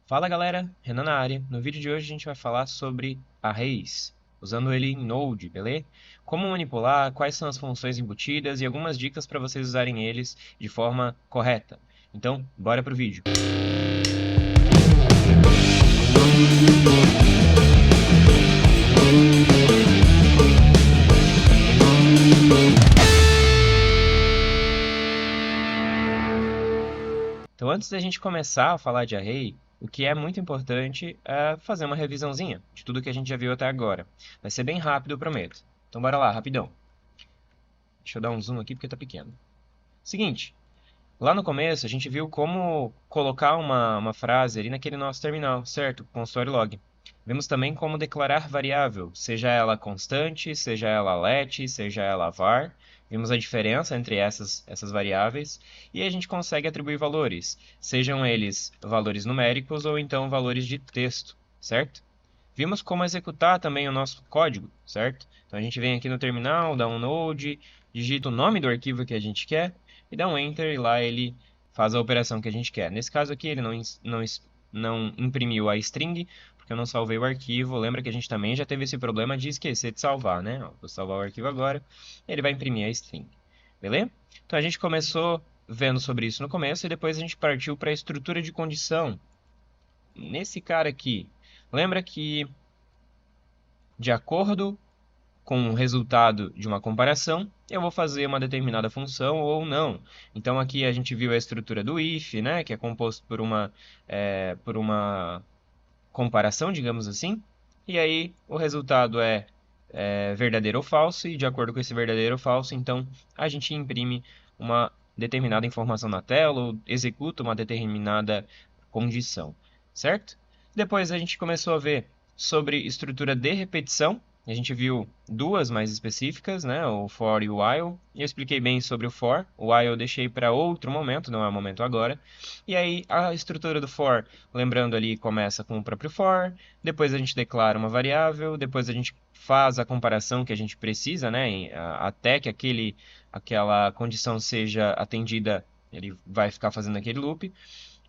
Fala galera, Renan na área. No vídeo de hoje a gente vai falar sobre arrays, usando ele em Node, beleza? Como manipular, quais são as funções embutidas e algumas dicas para vocês usarem eles de forma correta. Então, bora pro vídeo. Então, antes da gente começar a falar de array, o que é muito importante é fazer uma revisãozinha de tudo que a gente já viu até agora. Vai ser bem rápido, eu prometo. Então, bora lá, rapidão. Deixa eu dar um zoom aqui porque tá pequeno. Seguinte, lá no começo a gente viu como colocar uma frase ali naquele nosso terminal, certo? Console log. Vimos também como declarar variável, seja ela constante, seja ela let, seja ela var. Vimos a diferença entre essas variáveis e a gente consegue atribuir valores, sejam eles valores numéricos ou então valores de texto, certo? Vimos como executar também o nosso código, certo? Então a gente vem aqui no terminal, dá um node, digita o nome do arquivo que a gente quer e dá um enter e lá ele faz a operação que a gente quer. Nesse caso aqui ele não imprimiu a string, porque eu não salvei o arquivo. Lembra que a gente também já teve esse problema de esquecer de salvar, né? Ó, vou salvar o arquivo agora, ele vai imprimir a string, beleza? Então a gente começou vendo sobre isso no começo e depois a gente partiu para a estrutura de condição. Nesse cara aqui, lembra que de acordo com o resultado de uma comparação, eu vou fazer uma determinada função ou não. Então aqui a gente viu a estrutura do if, né, que é composto por uma comparação, digamos assim. E aí o resultado é verdadeiro ou falso, e de acordo com esse verdadeiro ou falso, então a gente imprime uma determinada informação na tela ou executa uma determinada condição, certo? Depois a gente começou a ver sobre estrutura de repetição. A gente viu duas mais específicas, né? O for e o while. E eu expliquei bem sobre o for. O while eu deixei para outro momento, não é o momento agora. E aí a estrutura do for, lembrando ali, começa com o próprio for. Depois a gente declara uma variável. Depois a gente faz a comparação que a gente precisa, né? Até que aquela condição seja atendida, ele vai ficar fazendo aquele loop.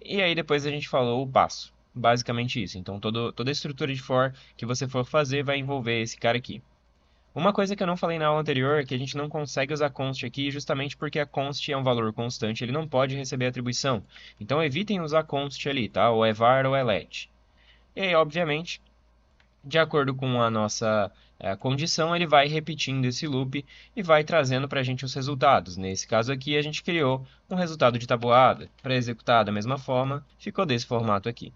E aí depois a gente falou o passo. Basicamente isso. Então toda a estrutura de for que você for fazer vai envolver esse cara aqui. Uma coisa que eu não falei na aula anterior é que a gente não consegue usar const aqui justamente porque a const é um valor constante, ele não pode receber atribuição. Então evitem usar const ali, tá? Ou é var ou é let. E aí, obviamente, de acordo com a nossa condição, ele vai repetindo esse loop e vai trazendo para a gente os resultados. Nesse caso aqui, a gente criou um resultado de tabuada. Para executar da mesma forma, ficou desse formato aqui.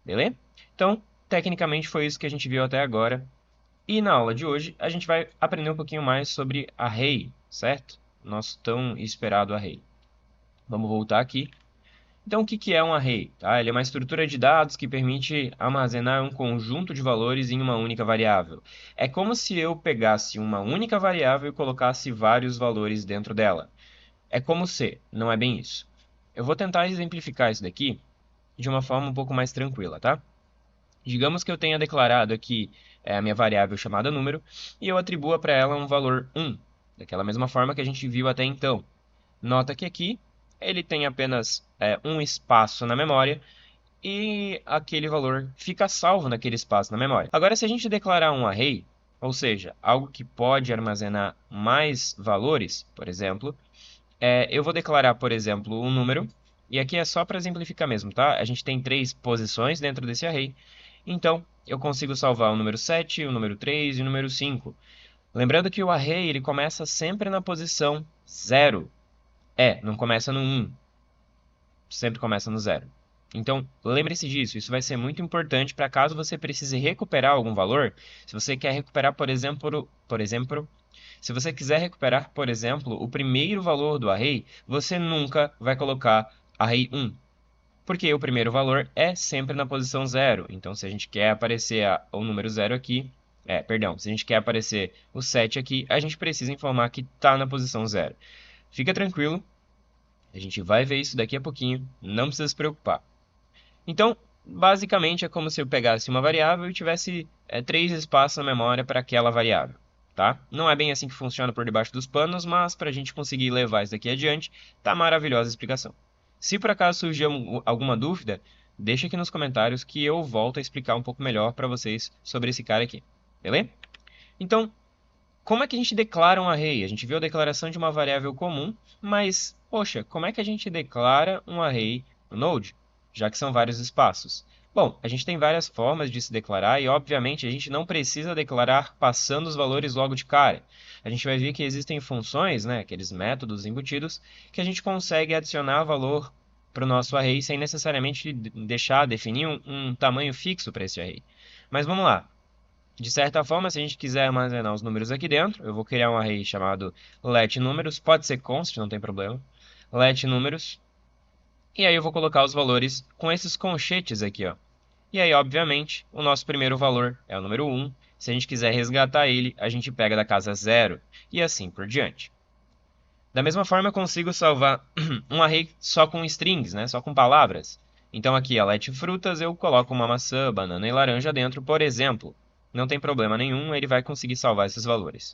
Beleza? Então, tecnicamente foi isso que a gente viu até agora. E na aula de hoje, a gente vai aprender um pouquinho mais sobre array, certo? Nosso tão esperado array. Vamos voltar aqui. Então, o que é um array? Tá? Ele é uma estrutura de dados que permite armazenar um conjunto de valores em uma única variável. É como se eu pegasse uma única variável e colocasse vários valores dentro dela. É como se, não é bem isso. Eu vou tentar exemplificar isso daqui de uma forma um pouco mais tranquila, tá? Digamos que eu tenha declarado aqui a minha variável chamada número e eu atribua para ela um valor 1, daquela mesma forma que a gente viu até então. Nota que aqui ele tem apenas um espaço na memória e aquele valor fica salvo naquele espaço na memória. Agora, se a gente declarar um array, ou seja, algo que pode armazenar mais valores, por exemplo, eu vou declarar, por exemplo, um número, e aqui é só para exemplificar mesmo, tá? A gente tem 3 posições dentro desse array, então eu consigo salvar o número 7, o número 3 e o número 5. Lembrando que o array ele começa sempre na posição 0. Não começa no 1, sempre começa no 0. Então, lembre-se disso, isso vai ser muito importante para caso você precise recuperar algum valor. Se você quer recuperar, se você quiser recuperar, por exemplo, o primeiro valor do array, você nunca vai colocar array 1, porque o primeiro valor é sempre na posição 0. Então, se a gente quer aparecer o número 0 aqui, se a gente quer aparecer o 7 aqui, a gente precisa informar que está na posição 0. Fica tranquilo, a gente vai ver isso daqui a pouquinho, não precisa se preocupar. Então, basicamente é como se eu pegasse uma variável e tivesse 3 espaços na memória para aquela variável. Tá? Não é bem assim que funciona por debaixo dos panos, mas para a gente conseguir levar isso daqui adiante, tá maravilhosa a explicação. Se por acaso surgir alguma dúvida, deixa aqui nos comentários que eu volto a explicar um pouco melhor para vocês sobre esse cara aqui. Beleza? Então, como é que a gente declara um array? A gente viu a declaração de uma variável comum, mas, poxa, como é que a gente declara um array no Node, já que são vários espaços? Bom, a gente tem várias formas de se declarar e, obviamente, a gente não precisa declarar passando os valores logo de cara. A gente vai ver que existem funções, né, aqueles métodos embutidos, que a gente consegue adicionar valor para o nosso array sem necessariamente definir um tamanho fixo para esse array. Mas vamos lá. De certa forma, se a gente quiser armazenar os números aqui dentro, eu vou criar um array chamado letNúmeros, pode ser const, não tem problema, letNúmeros, e aí eu vou colocar os valores com esses conchetes aqui, ó. E aí, obviamente, o nosso primeiro valor é o número 1, se a gente quiser resgatar ele, a gente pega da casa 0, e assim por diante. Da mesma forma, eu consigo salvar um array só com strings, né? Só com palavras. Então aqui, a letFrutas, eu coloco uma maçã, banana e laranja dentro, por exemplo. Não tem problema nenhum, ele vai conseguir salvar esses valores.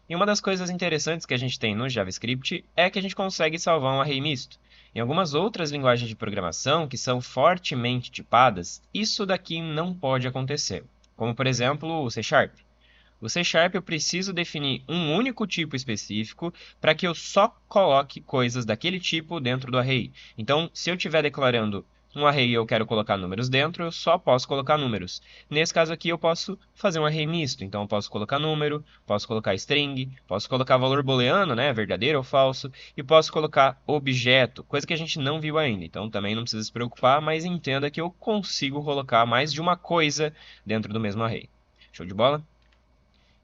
E uma das coisas interessantes que a gente tem no JavaScript é que a gente consegue salvar um array misto. Em algumas outras linguagens de programação que são fortemente tipadas, isso daqui não pode acontecer. Como, por exemplo, o C#. O C# eu preciso definir um único tipo específico para que eu só coloque coisas daquele tipo dentro do array. Então, se eu estiver declarando um array e eu quero colocar números dentro, eu só posso colocar números. Nesse caso aqui, eu posso fazer um array misto. Então, eu posso colocar número, posso colocar string, posso colocar valor booleano, né, verdadeiro ou falso, e posso colocar objeto, coisa que a gente não viu ainda. Então, também não precisa se preocupar, mas entenda que eu consigo colocar mais de uma coisa dentro do mesmo array. Show de bola?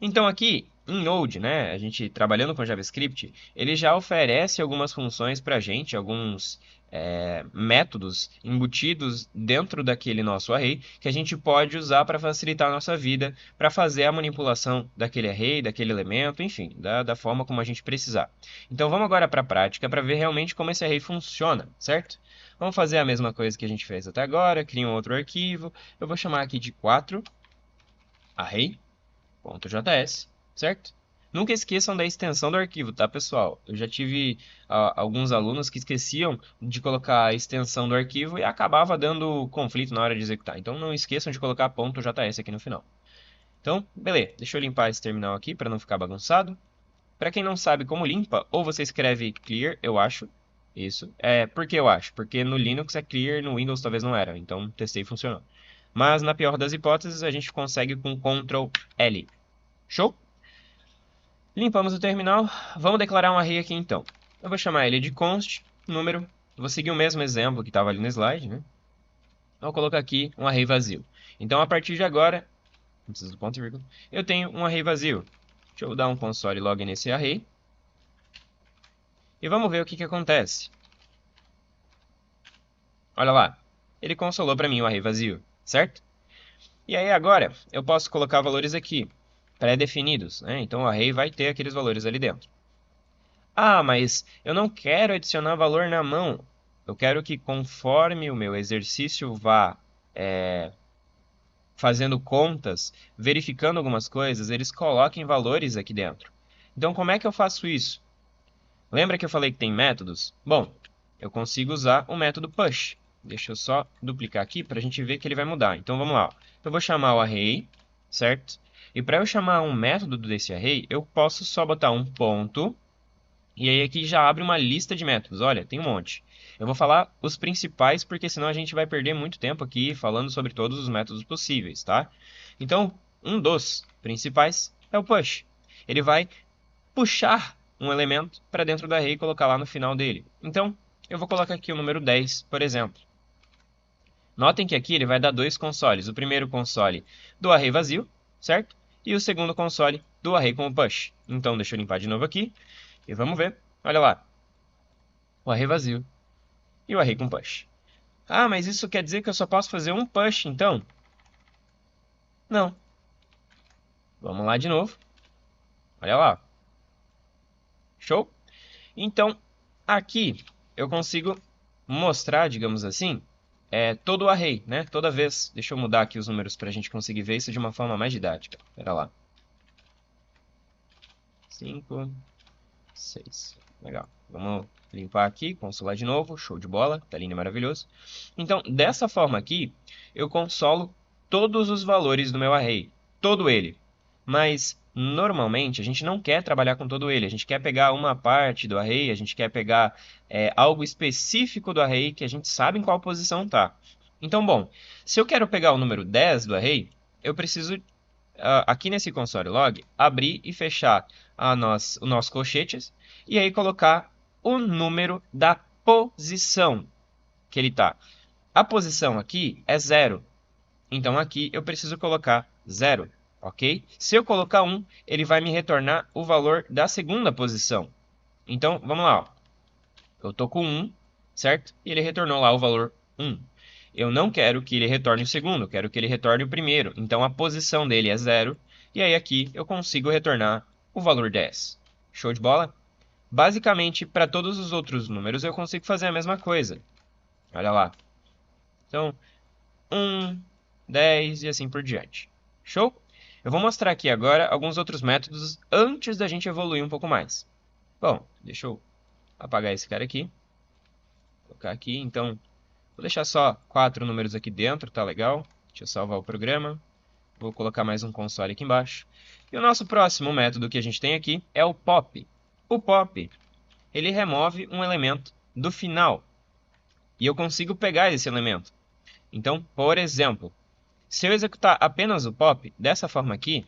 Então aqui em Node, né, a gente trabalhando com JavaScript, ele já oferece algumas funções para a gente, alguns métodos embutidos dentro daquele nosso array que a gente pode usar para facilitar a nossa vida, para fazer a manipulação daquele array, daquele elemento, enfim, da forma como a gente precisar. Então vamos agora para a prática para ver realmente como esse array funciona, certo? Vamos fazer a mesma coisa que a gente fez até agora, cria um outro arquivo, eu vou chamar aqui de 4 array.js, certo? Nunca esqueçam da extensão do arquivo, tá, pessoal? Eu já tive alguns alunos que esqueciam de colocar a extensão do arquivo e acabava dando conflito na hora de executar. Então não esqueçam de colocar .js aqui no final. Então, beleza. Deixa eu limpar esse terminal aqui para não ficar bagunçado. Para quem não sabe como limpa, ou você escreve clear, eu acho. Isso. Por que eu acho? Porque no Linux é clear, no Windows talvez não era. Então testei e funcionou. Mas na pior das hipóteses, a gente consegue com Ctrl L. Show? Limpamos o terminal. Vamos declarar um array aqui então. Eu vou chamar ele de const número. Vou seguir o mesmo exemplo que estava ali no slide, né? Vou colocar aqui um array vazio. Então, a partir de agora, não precisa do ponto e vírgula, eu tenho um array vazio. Deixa eu dar um console log nesse array. E vamos ver o que acontece. Olha lá, ele consolou para mim o array vazio, certo? E aí agora eu posso colocar valores aqui, pré-definidos, né? Então o array vai ter aqueles valores ali dentro. Ah, mas eu não quero adicionar valor na mão. Eu quero que conforme o meu exercício vá fazendo contas, verificando algumas coisas, eles coloquem valores aqui dentro. Então como é que eu faço isso? Lembra que eu falei que tem métodos? Bom, eu consigo usar o método push. Deixa eu só duplicar aqui para a gente ver que ele vai mudar. Então vamos lá. Eu vou chamar o array, certo? E para eu chamar um método desse array, eu posso só botar um ponto. E aí aqui já abre uma lista de métodos. Olha, tem um monte. Eu vou falar os principais, porque senão a gente vai perder muito tempo aqui falando sobre todos os métodos possíveis, tá? Então, um dos principais é o push. Ele vai puxar um elemento para dentro do array e colocar lá no final dele. Então, eu vou colocar aqui o número 10, por exemplo. Notem que aqui ele vai dar dois consoles. O primeiro console do array vazio, certo? E o segundo console do array com o push. Então, deixa eu limpar de novo aqui. E vamos ver. Olha lá. O array vazio e o array com push. Ah, mas isso quer dizer que eu só posso fazer um push, então? Não. Vamos lá de novo. Olha lá. Show? Então, aqui eu consigo mostrar, digamos assim, todo o array, né? Toda vez. Deixa eu mudar aqui os números para a gente conseguir ver isso de uma forma mais didática. Espera lá. 5, 6. Legal. Vamos limpar aqui, consolar de novo, show de bola, tá lindo e maravilhoso. Então, dessa forma aqui, eu consolo todos os valores do meu array, todo ele. Mas, normalmente, a gente não quer trabalhar com todo ele, a gente quer pegar uma parte do array, a gente quer pegar algo específico do array que a gente sabe em qual posição está. Então, bom, se eu quero pegar o número 10 do array, eu preciso, aqui nesse console log, abrir e fechar o nosso colchetes e aí colocar o número da posição que ele está. A posição aqui é 0, então aqui eu preciso colocar 0, ok? Se eu colocar 1, ele vai me retornar o valor da segunda posição. Então, vamos lá, ó. Eu estou com 1, certo? E ele retornou lá o valor 1. Eu não quero que ele retorne o segundo, eu quero que ele retorne o primeiro. Então a posição dele é 0. E aí aqui eu consigo retornar o valor 10. Show de bola? Basicamente, para todos os outros números eu consigo fazer a mesma coisa. Olha lá. Então, 1, 10 e assim por diante. Show? Eu vou mostrar aqui agora alguns outros métodos antes da gente evoluir um pouco mais. Bom, deixa eu apagar esse cara aqui. Vou colocar aqui, então, vou deixar só 4 números aqui dentro, tá legal? Deixa eu salvar o programa. Vou colocar mais um console aqui embaixo. E o nosso próximo método que a gente tem aqui é o pop. O pop, ele remove um elemento do final. E eu consigo pegar esse elemento. Então, por exemplo, se eu executar apenas o pop dessa forma aqui,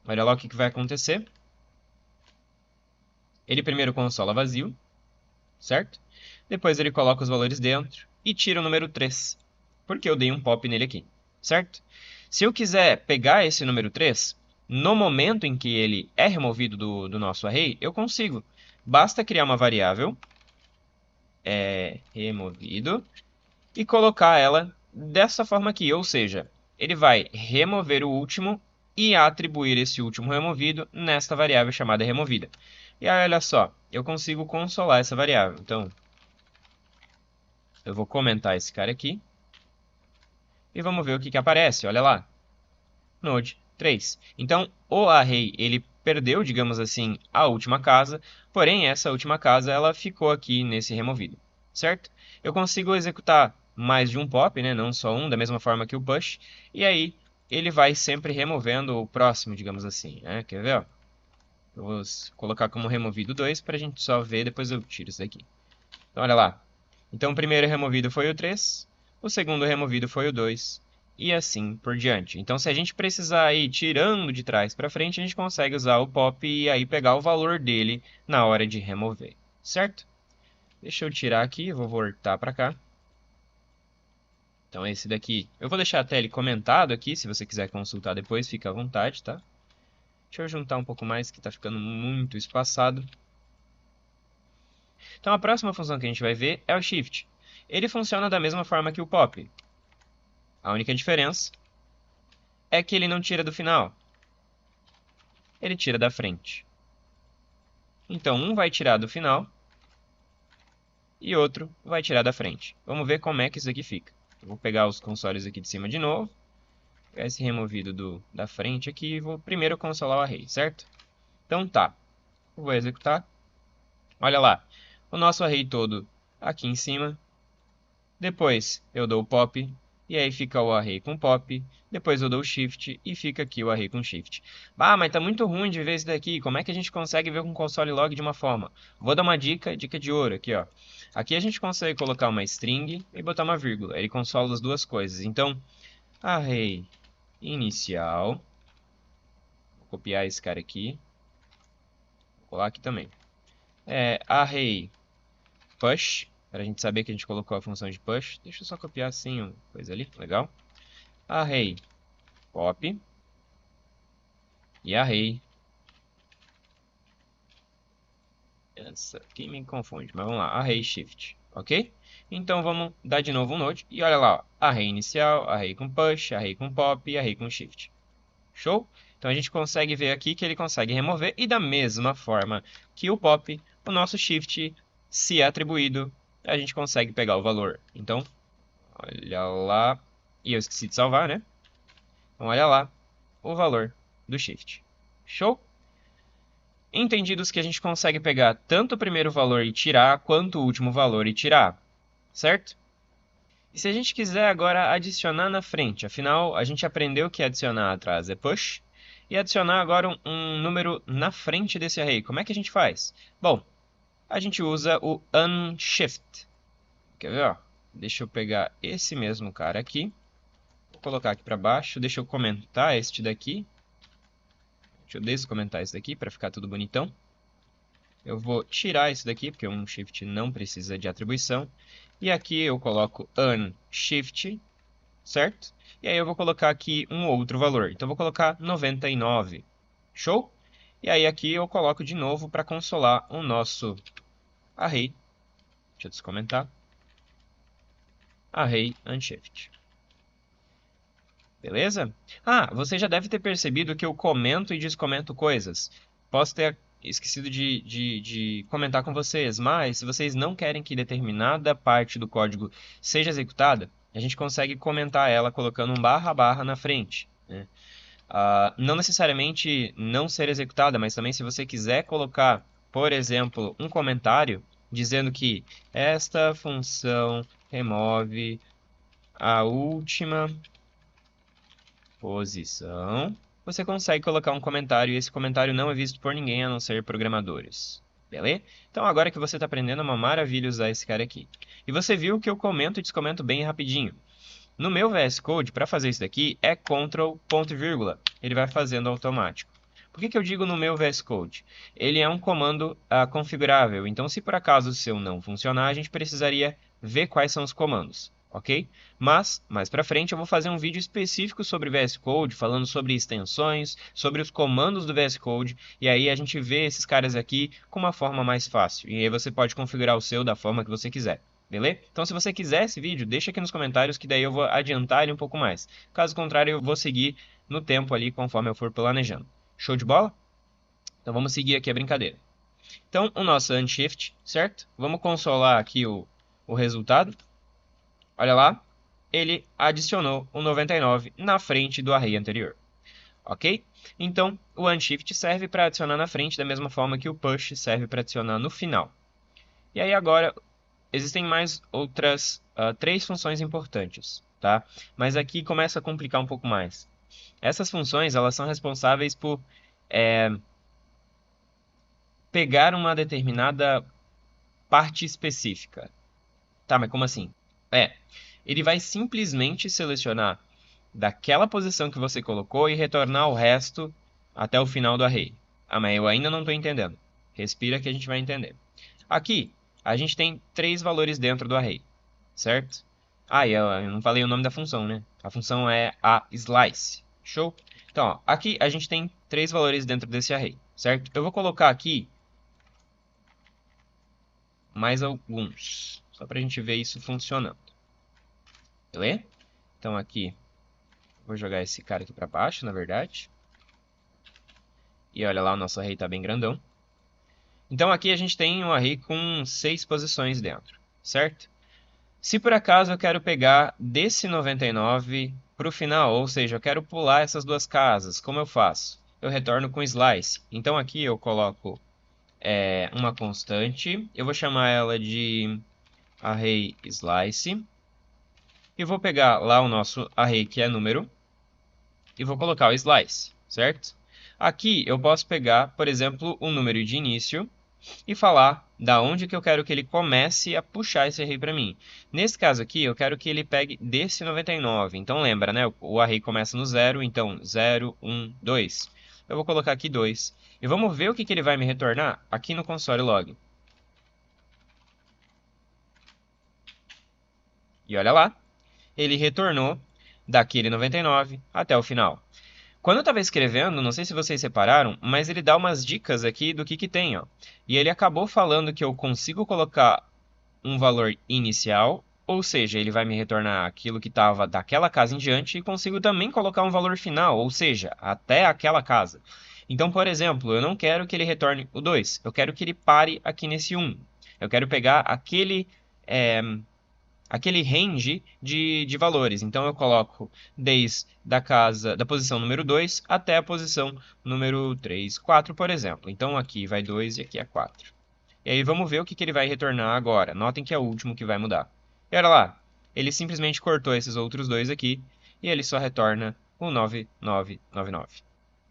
olha lá o que vai acontecer. Ele primeiro consola vazio, certo? Depois ele coloca os valores dentro e tira o número 3, porque eu dei um pop nele aqui, certo? Se eu quiser pegar esse número 3, no momento em que ele é removido do nosso array, eu consigo. Basta criar uma variável, removido, e colocar ela dessa forma aqui, ou seja, ele vai remover o último e atribuir esse último removido nesta variável chamada removida. E aí, olha só, eu consigo consolar essa variável. Então, eu vou comentar esse cara aqui e vamos ver o que aparece. Olha lá, node 3. Então, o array ele perdeu, digamos assim, a última casa, porém essa última casa ela ficou aqui nesse removido, certo? Eu consigo executar mais de um pop, né? Não só um, da mesma forma que o push, e aí ele vai sempre removendo o próximo, digamos assim, né? Quer ver? Ó? Eu vou colocar como removido 2 para a gente só ver, depois eu tiro isso daqui. Então, olha lá. Então, o primeiro removido foi o 3, o segundo removido foi o 2, e assim por diante. Então, se a gente precisar ir tirando de trás para frente, a gente consegue usar o pop e aí pegar o valor dele na hora de remover, certo? Deixa eu tirar aqui, vou voltar para cá. Então, esse daqui, eu vou deixar até ele comentado aqui, se você quiser consultar depois, fica à vontade, tá? Deixa eu juntar um pouco mais, que está ficando muito espaçado. Então, a próxima função que a gente vai ver é o shift. Ele funciona da mesma forma que o pop. A única diferença é que ele não tira do final. Ele tira da frente. Então, um vai tirar do final e outro vai tirar da frente. Vamos ver como é que isso aqui fica. Eu vou pegar os consoles aqui de cima de novo. Pegar esse removido da frente aqui e vou primeiro consolar o array, certo? Então tá. Eu vou executar. Olha lá. O nosso array todo aqui em cima. Depois eu dou o pop. E aí fica o array com pop. Depois eu dou o shift e fica aqui o array com shift. Ah, mas tá muito ruim de ver isso daqui. Como é que a gente consegue ver com o console log de uma forma? Vou dar uma dica, dica de ouro aqui, ó. Aqui a gente consegue colocar uma string e botar uma vírgula. Ele consola as duas coisas. Então, array inicial. Vou copiar esse cara aqui. Vou colar aqui também. Array push. Para a gente saber que a gente colocou a função de push. Deixa eu só copiar assim uma coisa ali. Legal. Array pop. E array. Essa aqui me confunde, mas vamos lá. Array shift. Ok? Então vamos dar de novo um node. E olha lá. Ó, array inicial, array com push, array com pop e array com shift. Show? Então a gente consegue ver aqui que ele consegue remover. E da mesma forma que o pop, o nosso shift, se é atribuído, a gente consegue pegar o valor. Então, olha lá. E eu esqueci de salvar, né? Então olha lá o valor do shift. Show? Entendidos que a gente consegue pegar tanto o primeiro valor e tirar, quanto o último valor e tirar, certo? E se a gente quiser agora adicionar na frente, afinal a gente aprendeu que adicionar atrás é push, e adicionar agora um número na frente desse array, como é que a gente faz? Bom, a gente usa o unshift. Quer ver? Ó? Deixa eu pegar esse mesmo cara aqui, vou colocar aqui para baixo, deixa eu comentar este daqui. Deixa eu descomentar isso daqui para ficar tudo bonitão. Eu vou tirar isso daqui, porque um shift não precisa de atribuição. E aqui eu coloco unshift, certo? E aí eu vou colocar aqui um outro valor. Então eu vou colocar 99. Show? E aí aqui eu coloco de novo para consolar o nosso array. Deixa eu descomentar. Array unshift. Beleza? Ah, você já deve ter percebido que eu comento e descomento coisas. Posso ter esquecido de comentar com vocês, mas se vocês não querem que determinada parte do código seja executada, a gente consegue comentar ela colocando um barra barra na frente, né? Não necessariamente não ser executada, mas também se você quiser colocar, por exemplo, um comentário dizendo que esta função remove a última posição, você consegue colocar um comentário e esse comentário não é visto por ninguém a não ser programadores. Beleza? Então agora que você está aprendendo, é uma maravilha usar esse cara aqui. E você viu que eu comento e descomento bem rapidinho. No meu VS Code, para fazer isso daqui, é Ctrl, ponto e vírgula. Ele vai fazendo automático. Por que eu digo no meu VS Code? Ele é um comando configurável, então se por acaso o seu não funcionar, a gente precisaria ver quais são os comandos, ok? Mas, mais para frente, eu vou fazer um vídeo específico sobre VS Code, falando sobre extensões, sobre os comandos do VS Code, e aí a gente vê esses caras aqui com uma forma mais fácil. E aí você pode configurar o seu da forma que você quiser. Beleza? Então, se você quiser esse vídeo, deixa aqui nos comentários que daí eu vou adiantar ele um pouco mais. Caso contrário, eu vou seguir no tempo ali conforme eu for planejando. Show de bola? Então, vamos seguir aqui a brincadeira. Então, o nosso unshift, certo? Vamos consolar aqui o resultado. Olha lá, ele adicionou o 99 na frente do array anterior. Ok? Então, o unshift serve para adicionar na frente da mesma forma que o push serve para adicionar no final. E aí agora existem mais outras três funções importantes, tá? Mas aqui começa a complicar um pouco mais. Essas funções, elas são responsáveis por pegar uma determinada parte específica. Tá, mas como assim? Ele vai simplesmente selecionar daquela posição que você colocou e retornar o resto até o final do array. Ah, mas eu ainda não estou entendendo. Respira que a gente vai entender. Aqui, a gente tem três valores dentro do array, certo? Ah, e eu não falei o nome da função, né? A função é a slice. Show? Então, ó, aqui a gente tem três valores dentro desse array, certo? Eu vou colocar aqui mais alguns, só para a gente ver isso funcionando. Beleza? Então aqui, vou jogar esse cara aqui para baixo, na verdade. E olha lá, o nosso array está bem grandão. Então aqui a gente tem um array com 6 posições dentro, certo? Se por acaso eu quero pegar desse 99 para o final, ou seja, eu quero pular essas duas casas, como eu faço? Eu retorno com slice. Então aqui eu coloco uma constante, eu vou chamar ela de array slice, e vou pegar lá o nosso array que é número, e vou colocar o slice, certo? Aqui eu posso pegar, por exemplo, o número de início, e falar da onde que eu quero que ele comece a puxar esse array para mim. Nesse caso aqui, eu quero que ele pegue desse 99. Então lembra, né? O array começa no 0, então 0, 1, 2. Eu vou colocar aqui 2. E vamos ver o que ele vai me retornar aqui no console log. E olha lá, ele retornou daquele 99 até o final. Quando eu estava escrevendo, não sei se vocês separaram, mas ele dá umas dicas aqui do que tem, ó. E ele acabou falando que eu consigo colocar um valor inicial, ou seja, ele vai me retornar aquilo que estava daquela casa em diante, e consigo também colocar um valor final, ou seja, até aquela casa. Então, por exemplo, eu não quero que ele retorne o 2, eu quero que ele pare aqui nesse 1. Eu quero pegar aquele range de valores. Então eu coloco desde da posição número 2 até a posição número 3, 4, por exemplo. Então aqui vai 2 e aqui é 4. E aí vamos ver o que ele vai retornar agora. Notem que é o último que vai mudar. E olha lá, ele simplesmente cortou esses outros dois aqui e ele só retorna o 9999.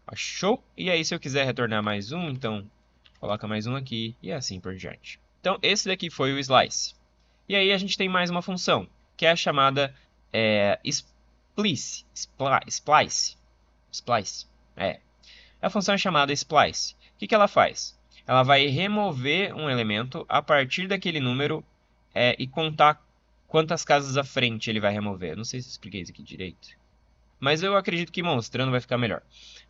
Achou? E aí se eu quiser retornar mais um, então coloca mais um aqui e assim por diante. Então esse daqui foi o slice. E aí a gente tem mais uma função, que é a chamada splice. Splice. A função é chamada splice. O que ela faz? Ela vai remover um elemento a partir daquele número e contar quantas casas à frente ele vai remover. Não sei se eu expliquei isso aqui direito. Mas eu acredito que mostrando vai ficar melhor.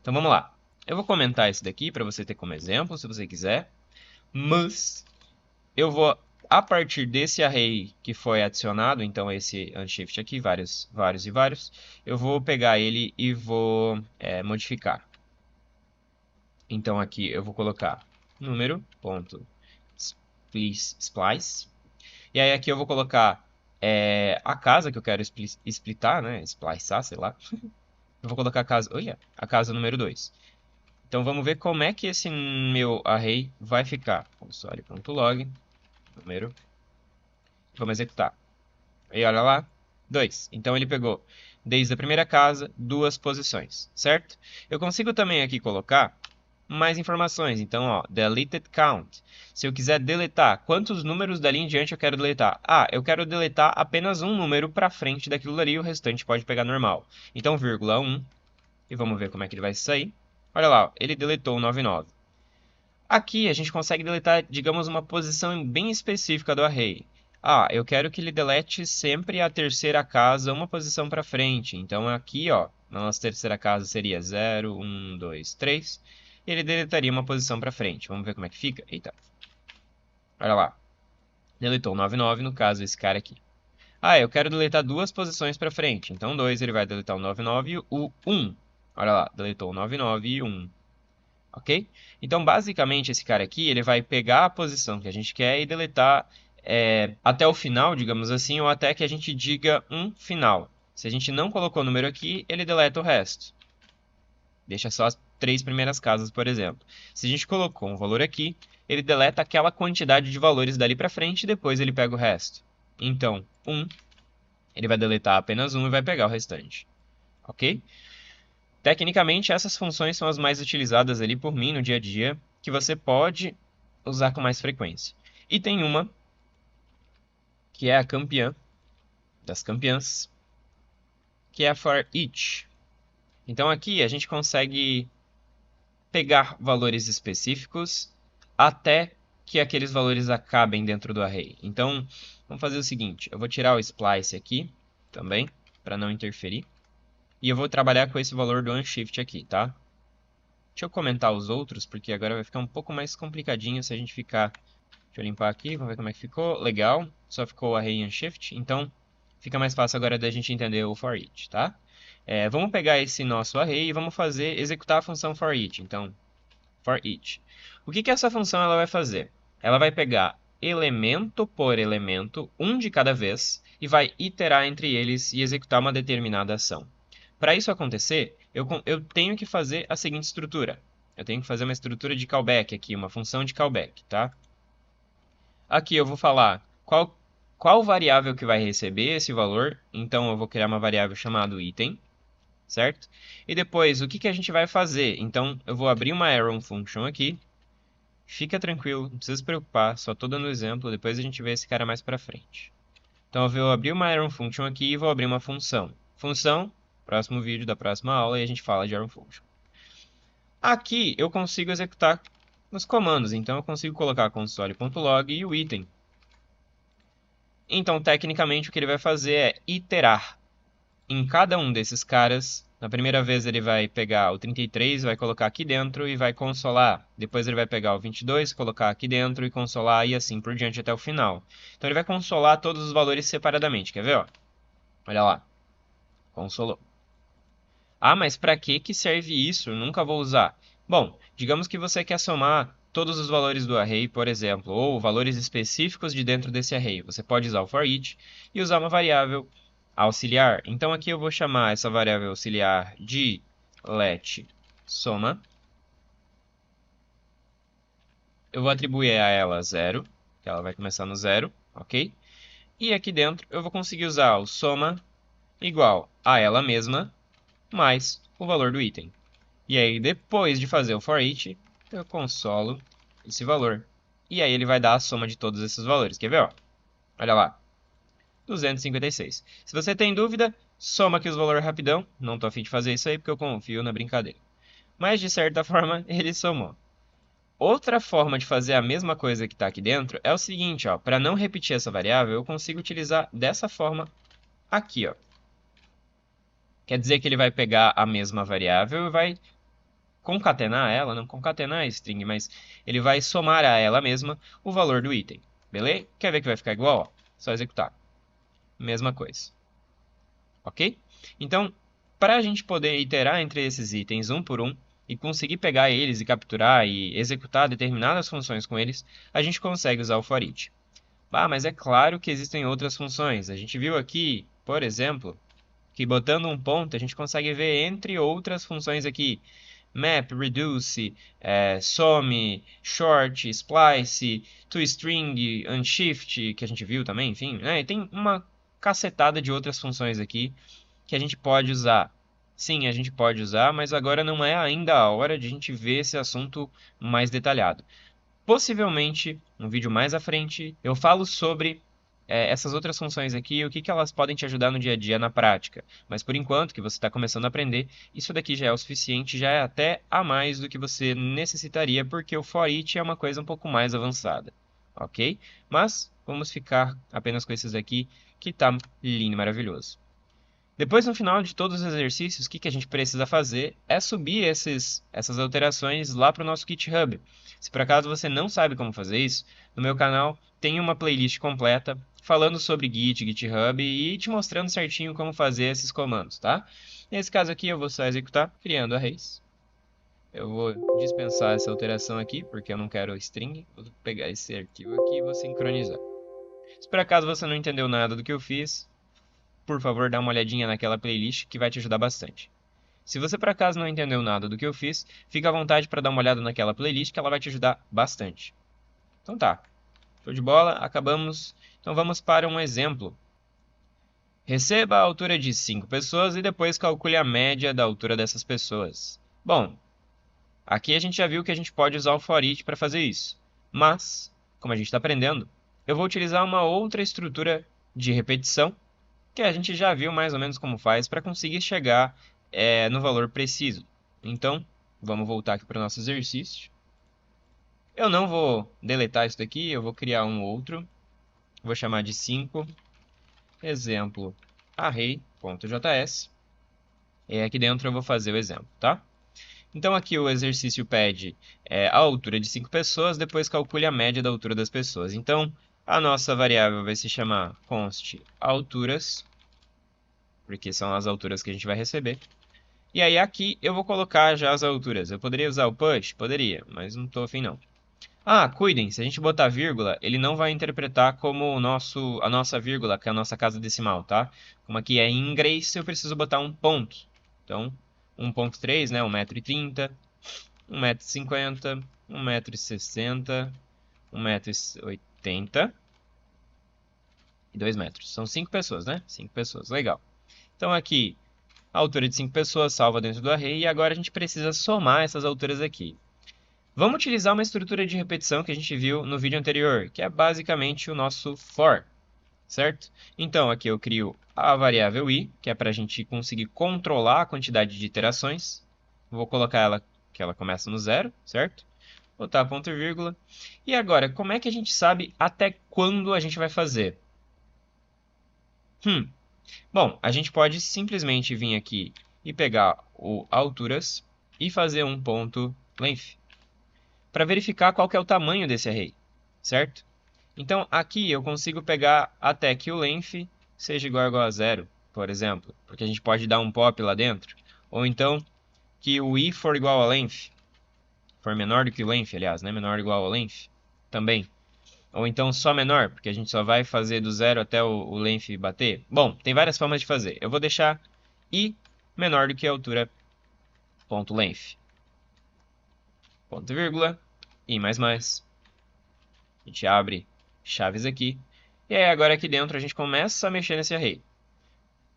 Então vamos lá. Eu vou comentar esse daqui para você ter como exemplo, se você quiser. Mas eu vou, a partir desse array que foi adicionado, então esse unshift aqui, vários, eu vou pegar ele e vou modificar. Então aqui eu vou colocar número.splice. E aí aqui eu vou colocar a casa que eu quero splitar, né? Splicear, sei lá. Eu vou colocar a casa número 2. Então vamos ver como é que esse meu array vai ficar. Console.log, número. Vamos executar. E olha lá, 2. Então ele pegou desde a primeira casa, 2 posições, certo? Eu consigo também aqui colocar mais informações. Então, ó, deleted count. Se eu quiser deletar, quantos números dali em diante eu quero deletar? Ah, eu quero deletar apenas um número para frente daquilo ali, o restante pode pegar normal. Então, vírgula 1, e vamos ver como é que ele vai sair. Olha lá, ele deletou o 99. Aqui a gente consegue deletar, digamos, uma posição bem específica do array. Ah, eu quero que ele delete sempre a terceira casa uma posição para frente. Então aqui, ó, na nossa terceira casa seria 0, 1, 2, 3. E ele deletaria uma posição para frente. Vamos ver como é que fica? Eita. Olha lá. Deletou o 99, no caso esse cara aqui. Ah, eu quero deletar 2 posições para frente. Então 2 ele vai deletar o 99 e o 1. Olha lá, deletou o 99 e 1. Ok? Então, basicamente, esse cara aqui, ele vai pegar a posição que a gente quer e deletar até o final, digamos assim, ou até que a gente diga um final. Se a gente não colocou o número aqui, ele deleta o resto. Deixa só as 3 primeiras casas, por exemplo. Se a gente colocou um valor aqui, ele deleta aquela quantidade de valores dali para frente e depois ele pega o resto. Então, 1, ele vai deletar apenas 1 e vai pegar o restante. Ok? Tecnicamente, essas funções são as mais utilizadas ali por mim no dia a dia, que você pode usar com mais frequência. E tem uma, que é a campeã das campeãs, que é a for each. Então aqui a gente consegue pegar valores específicos até que aqueles valores acabem dentro do array. Então, vamos fazer o seguinte, eu vou tirar o splice aqui também, para não interferir. E eu vou trabalhar com esse valor do unshift aqui, tá? Deixa eu comentar os outros, porque agora vai ficar um pouco mais complicadinho se a gente ficar... Deixa eu limpar aqui, vamos ver como é que ficou. Legal, só ficou o array unshift, então fica mais fácil agora da gente entender o for each, tá? Vamos pegar esse nosso array e vamos executar a função for each. Então, for each. O que essa função ela vai fazer? Ela vai pegar elemento por elemento, um de cada vez, e vai iterar entre eles e executar uma determinada ação. Para isso acontecer, eu tenho que fazer a seguinte estrutura. Eu tenho que fazer uma estrutura de callback aqui, uma função de callback, tá? Aqui eu vou falar qual variável que vai receber esse valor. Então eu vou criar uma variável chamada item, certo? E depois, o que a gente vai fazer? Então eu vou abrir uma arrow function aqui. Fica tranquilo, não precisa se preocupar, só estou dando exemplo, depois a gente vê esse cara mais para frente. Então eu vou abrir uma arrow function aqui e vou abrir uma função. Função, próximo vídeo da próxima aula, e a gente fala de arrow function. Aqui eu consigo executar os comandos, então eu consigo colocar console.log e o item. Então, tecnicamente, o que ele vai fazer é iterar em cada um desses caras. Na primeira vez ele vai pegar o 33, vai colocar aqui dentro e vai consolar. Depois ele vai pegar o 22, colocar aqui dentro e consolar e assim por diante até o final. Então ele vai consolar todos os valores separadamente, quer ver? Ó? Olha lá, consolou. Ah, mas para que serve isso? Eu nunca vou usar. Bom, digamos que você quer somar todos os valores do array, por exemplo, ou valores específicos de dentro desse array. Você pode usar o for each e usar uma variável auxiliar. Então aqui eu vou chamar essa variável auxiliar de let soma. Eu vou atribuir a ela 0, que ela vai começar no 0, ok? E aqui dentro eu vou conseguir usar o soma igual a ela mesma mais o valor do item. E aí, depois de fazer o for each, eu consolo esse valor. E aí ele vai dar a soma de todos esses valores. Quer ver? Ó? Olha lá. 256. Se você tem dúvida, soma aqui os valores rapidão. Não estou a fim de fazer isso aí porque eu confio na brincadeira. Mas, de certa forma, ele somou. Outra forma de fazer a mesma coisa que está aqui dentro é o seguinte, ó. Para não repetir essa variável, eu consigo utilizar dessa forma aqui, ó. Quer dizer que ele vai pegar a mesma variável e vai concatenar ela, não concatenar a string, mas ele vai somar a ela mesma o valor do item. Beleza? Quer ver que vai ficar igual? Ó, só executar. Mesma coisa. Ok? Então, para a gente poder iterar entre esses itens um por um e conseguir pegar eles e capturar e executar determinadas funções com eles, a gente consegue usar o for each. Ah, mas é claro que existem outras funções. A gente viu aqui, por exemplo, que botando um ponto a gente consegue ver entre outras funções aqui map, reduce, some, short, splice, toString, unshift, que a gente viu também, enfim, né? E tem uma cacetada de outras funções aqui que a gente pode usar. Sim, a gente pode usar, mas agora não é ainda a hora de a gente ver esse assunto mais detalhado. Possivelmente, um vídeo mais à frente, eu falo sobre essas outras funções aqui e o que elas podem te ajudar no dia a dia na prática. Mas por enquanto que você está começando a aprender, isso daqui já é o suficiente, já é até a mais do que você necessitaria, porque o for each é uma coisa um pouco mais avançada, ok? Mas vamos ficar apenas com esses aqui, que está lindo e maravilhoso. Depois, no final de todos os exercícios, o que a gente precisa fazer é subir essas alterações lá para o nosso GitHub. Se por acaso você não sabe como fazer isso, no meu canal tem uma playlist completa falando sobre Git, GitHub e te mostrando certinho como fazer esses comandos, tá? Nesse caso aqui eu vou só executar criando arrays. Eu vou dispensar essa alteração aqui, porque eu não quero string. Vou pegar esse arquivo aqui e vou sincronizar. Se por acaso você não entendeu nada do que eu fiz, por favor, dá uma olhadinha naquela playlist que vai te ajudar bastante. Se você por acaso não entendeu nada do que eu fiz, fica à vontade para dar uma olhada naquela playlist que ela vai te ajudar bastante. Então tá, show de bola, acabamos. Então vamos para um exemplo. Receba a altura de 5 pessoas e depois calcule a média da altura dessas pessoas. Bom, aqui a gente já viu que a gente pode usar o for each para fazer isso. Mas, como a gente está aprendendo, eu vou utilizar uma outra estrutura de repetição que a gente já viu mais ou menos como faz para conseguir chegar no valor preciso. Então, vamos voltar aqui para o nosso exercício. Eu não vou deletar isso daqui, eu vou criar um outro. Vou chamar de 5, exemplo, array.js. E aqui dentro eu vou fazer o exemplo, tá? Então aqui o exercício pede a altura de 5 pessoas, depois calcule a média da altura das pessoas. Então, a nossa variável vai se chamar const alturas, porque são as alturas que a gente vai receber. E aí aqui eu vou colocar já as alturas. Eu poderia usar o push? Poderia, mas não estou afim não. Ah, cuidem, se a gente botar vírgula, ele não vai interpretar como a nossa vírgula, que é a nossa casa decimal, tá? Como aqui é em inglês, eu preciso botar um ponto. Então, 1.3, né, 1,30 m, 1,50 m, 1,60 m, 1,80 m e 2 metros. São 5 pessoas, né? 5 pessoas, legal. Então aqui, a altura de 5 pessoas salva dentro do array e agora a gente precisa somar essas alturas aqui. Vamos utilizar uma estrutura de repetição que a gente viu no vídeo anterior, que é basicamente o nosso for, certo? Então aqui eu crio a variável i, que é para a gente conseguir controlar a quantidade de iterações. Vou colocar ela que ela começa no 0, certo? Botar ponto e vírgula. E agora, como é que a gente sabe até quando a gente vai fazer? Bom, a gente pode simplesmente vir aqui e pegar o alturas e fazer um ponto length para verificar qual que é o tamanho desse array, certo? Então aqui eu consigo pegar até que o length seja igual a 0, por exemplo, porque a gente pode dar um pop lá dentro, ou então que o i for igual a length. for menor do que o length, aliás, né? Menor ou igual ao length, também. Ou então só menor, porque a gente só vai fazer do zero até o length bater. Bom, tem várias formas de fazer. Eu vou deixar i menor do que a altura ponto length. Ponto e vírgula, i mais mais. A gente abre chaves aqui. E aí agora aqui dentro a gente começa a mexer nesse array.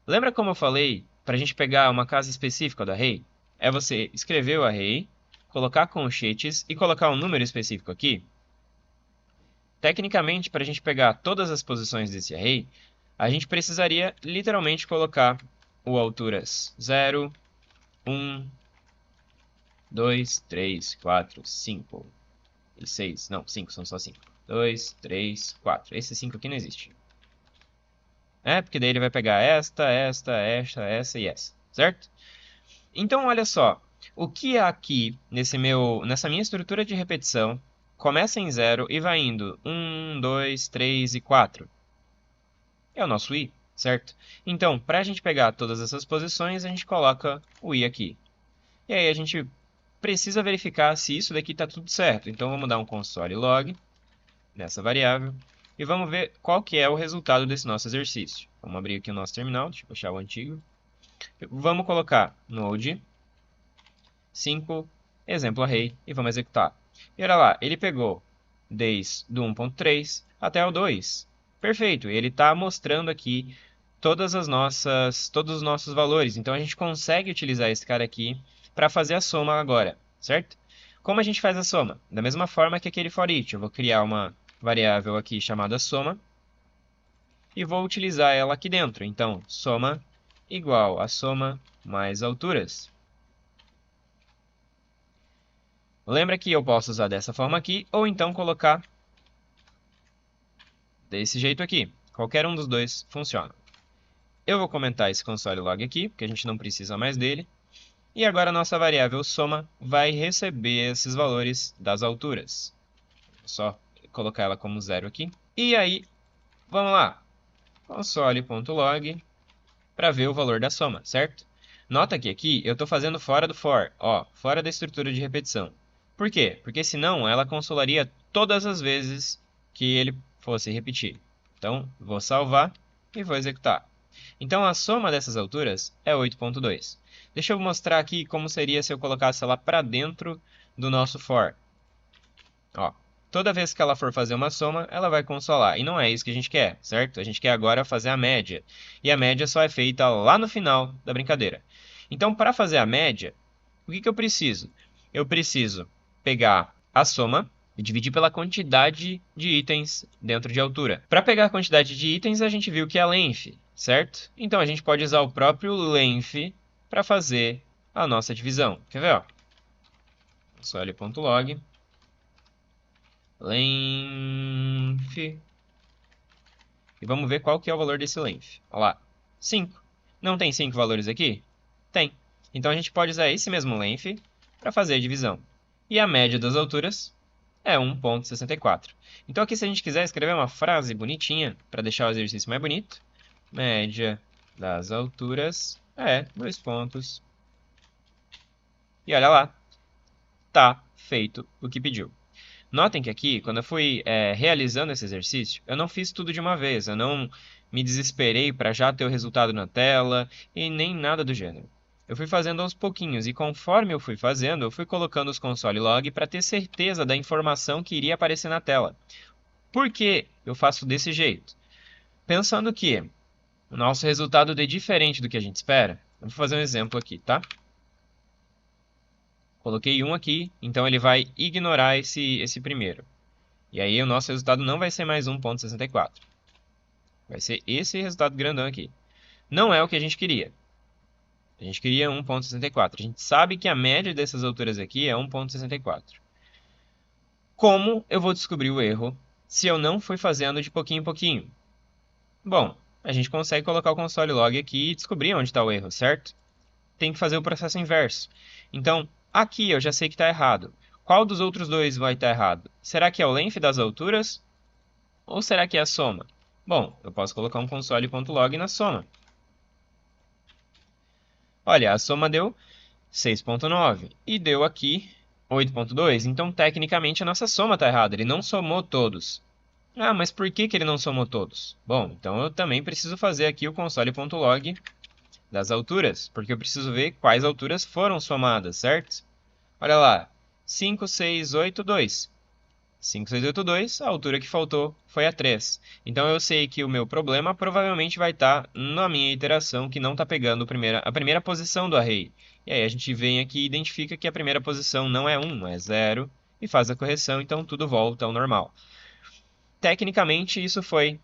Lembra como eu falei, para a gente pegar uma casa específica do array? É você escrever o array, colocar colchetes e colocar um número específico aqui. Tecnicamente, para a gente pegar todas as posições desse array, a gente precisaria literalmente colocar o alturas 0, 1, 2, 3, 4, 5 e 6. Não, 5, são só 5. 2, 3, 4. Esse 5 aqui não existe. Porque daí ele vai pegar esta e essa, certo? Então, olha só. O que aqui, nessa minha estrutura de repetição, começa em 0 e vai indo 1, 2, 3 e 4? É o nosso i, certo? Então, para a gente pegar todas essas posições, a gente coloca o i aqui. E aí a gente precisa verificar se isso daqui está tudo certo. Então, vamos dar um console log nessa variável e vamos ver qual que é o resultado desse nosso exercício. Vamos abrir aqui o nosso terminal, deixa eu puxar o antigo. Vamos colocar node 5 exemplo array e vamos executar. E olha lá, ele pegou desde do 1.3 até o 2. Perfeito, ele está mostrando aqui todos os nossos valores. Então a gente consegue utilizar esse cara aqui para fazer a soma agora, certo? Como a gente faz a soma? Da mesma forma que aquele for each. Eu vou criar uma variável aqui chamada soma e vou utilizar ela aqui dentro. Então, soma igual a soma mais alturas. Lembra que eu posso usar dessa forma aqui, ou então colocar desse jeito aqui. Qualquer um dos dois funciona. Eu vou comentar esse console log aqui, porque a gente não precisa mais dele. E agora a nossa variável soma vai receber esses valores das alturas. Vou só colocar ela como 0 aqui. E aí, vamos lá. Console.log para ver o valor da soma, certo? Nota que aqui eu estou fazendo fora do for, fora da estrutura de repetição. Por quê? Porque senão ela consolaria todas as vezes que ele fosse repetir. Então, vou salvar e vou executar. Então, a soma dessas alturas é 8.2. Deixa eu mostrar aqui como seria se eu colocasse ela para dentro do nosso for. Toda vez que ela for fazer uma soma, ela vai consolar. E não é isso que a gente quer, certo? A gente quer agora fazer a média. E a média só é feita lá no final da brincadeira. Então, para fazer a média, o que eu preciso? Eu preciso pegar a soma e dividir pela quantidade de itens dentro de altura. Para pegar a quantidade de itens, a gente viu que é length, certo? Então, a gente pode usar o próprio length para fazer a nossa divisão. Quer ver? Console.log length. E vamos ver qual que é o valor desse length. Olha lá, 5. Não tem 5 valores aqui? Tem. Então a gente pode usar esse mesmo length para fazer a divisão. E a média das alturas é 1.64. Então aqui, se a gente quiser escrever uma frase bonitinha para deixar o exercício mais bonito, média das alturas é 2 pontos. E olha lá, tá feito o que pediu. Notem que aqui, quando eu fui realizando esse exercício, eu não fiz tudo de uma vez, eu não me desesperei para já ter o resultado na tela e nem nada do gênero. Eu fui fazendo aos pouquinhos e conforme eu fui fazendo, eu fui colocando os console log para ter certeza da informação que iria aparecer na tela. Por que eu faço desse jeito? Pensando que o nosso resultado dê diferente do que a gente espera, eu vou fazer um exemplo aqui, tá? Coloquei 1 aqui, então ele vai ignorar esse primeiro. E aí o nosso resultado não vai ser mais 1.64. Vai ser esse resultado grandão aqui. Não é o que a gente queria. A gente queria 1.64. A gente sabe que a média dessas alturas aqui é 1.64. Como eu vou descobrir o erro se eu não fui fazendo de pouquinho em pouquinho? Bom, a gente consegue colocar o console log aqui e descobrir onde está o erro, certo? Tem que fazer o processo inverso. Então, aqui eu já sei que está errado. Qual dos outros dois vai estar errado? Será que é o length das alturas? Ou será que é a soma? Bom, eu posso colocar um console.log na soma. Olha, a soma deu 6.9 e deu aqui 8.2? Então, tecnicamente, a nossa soma está errada. Ele não somou todos. Ah, mas por que que ele não somou todos? Bom, então eu também preciso fazer aqui o console.log das alturas, porque eu preciso ver quais alturas foram somadas, certo? Olha lá, 5, 6, 8, 2. 5, 6, 8, 2, a altura que faltou foi a 3. Então eu sei que o meu problema provavelmente vai estar na minha iteração que não está pegando a primeira posição do array. E aí a gente vem aqui e identifica que a primeira posição não é 1, é 0, e faz a correção, então tudo volta ao normal. Tecnicamente isso foi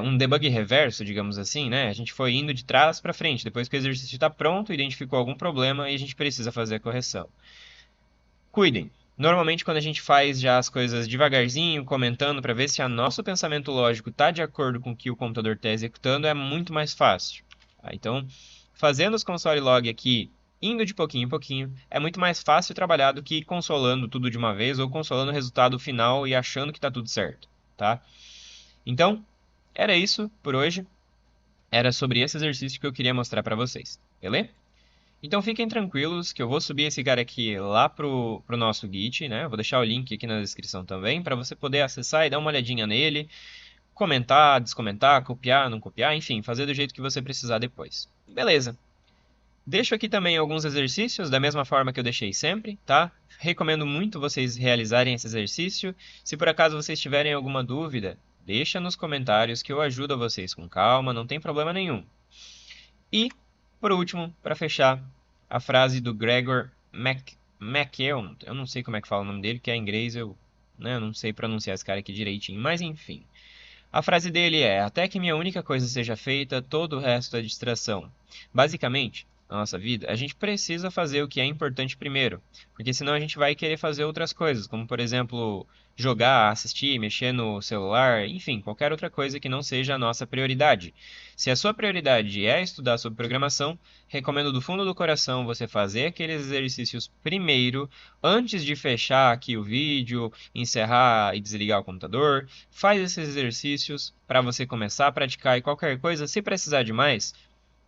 um debug reverso, digamos assim, né? A gente foi indo de trás para frente, depois que o exercício está pronto, identificou algum problema e a gente precisa fazer a correção. Cuidem. Normalmente, quando a gente faz já as coisas devagarzinho, comentando para ver se o nosso pensamento lógico está de acordo com o que o computador está executando, é muito mais fácil. Tá? Então, fazendo os console log aqui, indo de pouquinho em pouquinho, é muito mais fácil trabalhar do que consolando tudo de uma vez ou consolando o resultado final e achando que está tudo certo. Tá? Então, era isso por hoje. Era sobre esse exercício que eu queria mostrar para vocês. Beleza? Então fiquem tranquilos que eu vou subir esse cara aqui lá pro nosso Git, né? Eu vou deixar o link aqui na descrição também, para você poder acessar e dar uma olhadinha nele, comentar, descomentar, copiar, não copiar, enfim, fazer do jeito que você precisar depois. Beleza. Deixo aqui também alguns exercícios, da mesma forma que eu deixei sempre, tá? Recomendo muito vocês realizarem esse exercício. Se por acaso vocês tiverem alguma dúvida, deixa nos comentários que eu ajudo vocês com calma, não tem problema nenhum. E, por último, para fechar, a frase do Gregor McKeown. Eu não sei como é que fala o nome dele, que é em inglês, eu não sei pronunciar esse cara aqui direitinho, mas enfim. A frase dele é: até que minha única coisa seja feita, todo o resto é distração. Basicamente, na nossa vida, a gente precisa fazer o que é importante primeiro, porque senão a gente vai querer fazer outras coisas, como por exemplo, jogar, assistir, mexer no celular, enfim, qualquer outra coisa que não seja a nossa prioridade. Se a sua prioridade é estudar sobre programação, recomendo do fundo do coração você fazer aqueles exercícios primeiro, antes de fechar aqui o vídeo, encerrar e desligar o computador. Faz esses exercícios para você começar a praticar e qualquer coisa, se precisar de mais,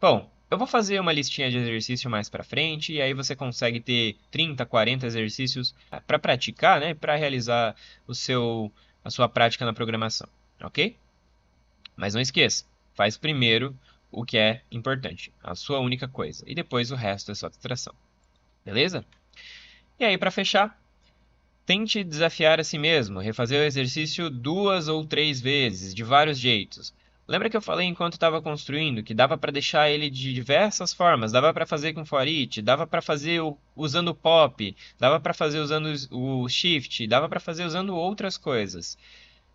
bom, eu vou fazer uma listinha de exercício mais para frente e aí você consegue ter 30, 40 exercícios para praticar, né, para realizar a sua prática na programação, ok? Mas não esqueça, faz primeiro o que é importante, a sua única coisa, e depois o resto é só distração, beleza? E aí, para fechar, tente desafiar a si mesmo, refazer o exercício 2 ou 3 vezes, de vários jeitos. Lembra que eu falei enquanto estava construindo que dava para deixar ele de diversas formas? Dava para fazer com for each, dava para fazer usando o pop, dava para fazer usando o shift, dava para fazer usando outras coisas.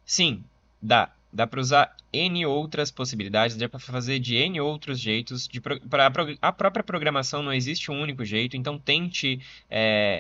Sim, dá. Dá para usar N outras possibilidades, dá para fazer de N outros jeitos. Para a própria programação não existe um único jeito, então tente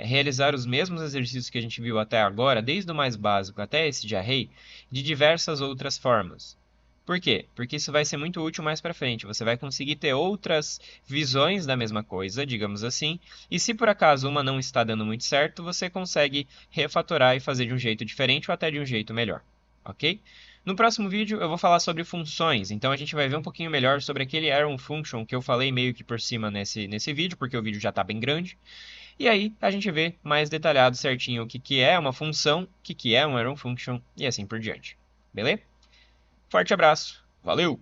realizar os mesmos exercícios que a gente viu até agora, desde o mais básico até esse de array, de diversas outras formas. Por quê? Porque isso vai ser muito útil mais para frente. Você vai conseguir ter outras visões da mesma coisa, digamos assim, e se por acaso uma não está dando muito certo, você consegue refatorar e fazer de um jeito diferente ou até de um jeito melhor. Ok? No próximo vídeo eu vou falar sobre funções, então a gente vai ver um pouquinho melhor sobre aquele arrow function que eu falei meio que por cima nesse vídeo, porque o vídeo já está bem grande. E aí a gente vê mais detalhado certinho o que é uma função, o que é um arrow function e assim por diante. Beleza? Forte abraço, valeu!